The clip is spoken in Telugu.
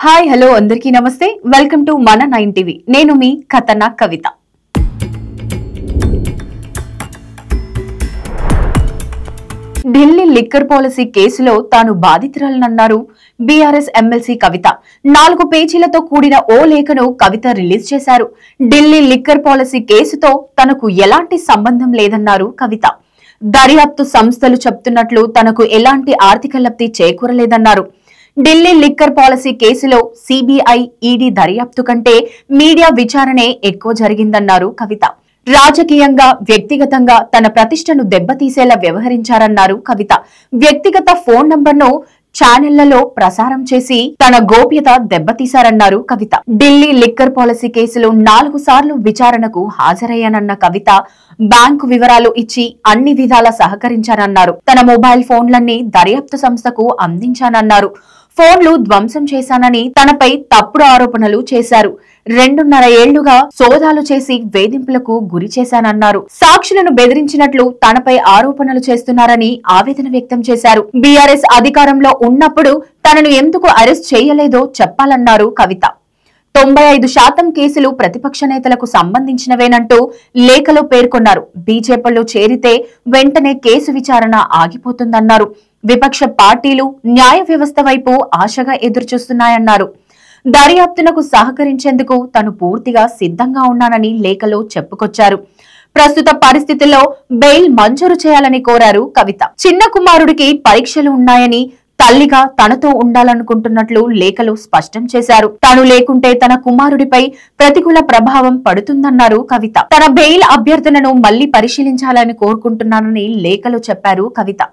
హాయ్ హలో అందరికీ నమస్తే వెల్కమ్ టు మన 9 టీవీ నేను మీ కథన కవిత ఢిల్లీ లిక్కర్ పాలసీ కేసులో తాను బాధితురాలన్నారు బీఆర్ఎస్ ఎమ్మెల్సీ కవిత 4 పేజీలతో కూడిన ఓ లేఖను కవిత రిలీజ్ చేశారు ఢిల్లీ లిక్కర్ పాలసీ కేసుతో తనకు ఎలాంటి సంబంధం లేదన్నారు కవిత దర్యాప్తు సంస్థలు చెప్తున్నట్లు తనకు ఎలాంటి ఆర్థిక లబ్ధి చేకూరలేదన్నారు ఢిల్లీ లిక్కర్ పాలసీ కేసులో సిబిఐ ఈడీ దర్యాప్తు కంటే మీడియా విచారణే ఎక్కువ జరిగిందన్నారు కవిత రాజకీయంగా వ్యక్తిగతంగా తన ప్రతిష్టను దెబ్బతీసేలా వ్యవహరించారన్నారు కవిత వ్యక్తిగత ఫోన్ నంబర్ను ఛానళ్లలో ప్రసారం చేసి తన గోప్యత దెబ్బతీశారన్నారు కవిత ఢిల్లీ లిక్కర్ పాలసీ కేసులో 4 సార్లు విచారణకు హాజరయ్యానన్న కవిత బ్యాంకు వివరాలు ఇచ్చి అన్ని విధాలా సహకరించానన్నారు తన మొబైల్ ఫోన్లన్నీ దర్యాప్తు సంస్థకు అందించానన్నారు ఫోన్లు ధ్వంసం చేశానని తనపై తప్పుడు ఆరోపణలు చేశారు 2.5 ఏళ్లుగా సోదాలు చేసి వేధింపులకు గురి చేశానన్నారు సాక్షులను బెదిరించినట్లు తనపై ఆరోపణలు చేస్తున్నారని ఆవేదన వ్యక్తం చేశారు బీఆర్ఎస్ అధికారంలో ఉన్నప్పుడు తనను ఎందుకు అరెస్ట్ చేయలేదో చెప్పాలన్నారు కవిత 95% కేసులు ప్రతిపక్ష నేతలకు సంబంధించినవేనంటూ లేఖలో పేర్కొన్నారు బీజేపీలో చేరితే వెంటనే కేసు విచారణ ఆగిపోతుందన్నారు విపక్ష పార్టీలు న్యాయ వ్యవస్థ వైపు ఆశగా ఎదురుచూస్తున్నాయన్నారు దర్యాప్తునకు సహకరించేందుకు తను పూర్తిగా సిద్ధంగా ఉన్నానని లేఖలో చెప్పుకొచ్చారు ప్రస్తుత పరిస్థితుల్లో బెయిల్ మంజూరు చేయాలని కోరారు కవిత చిన్న కుమారుడికి పరీక్షలు ఉన్నాయని తల్లిగా తనతో ఉండాలనుకుంటున్నట్లు లేఖలో స్పష్టం చేశారు తాను లేకుంటే తన కుమారుడిపై ప్రతికూల ప్రభావం పడుతుందన్నారు కవిత తన బెయిల్ అభ్యర్థనను మళ్లీ పరిశీలించాలని కోరుకుంటున్నానని లేఖలో చెప్పారు కవిత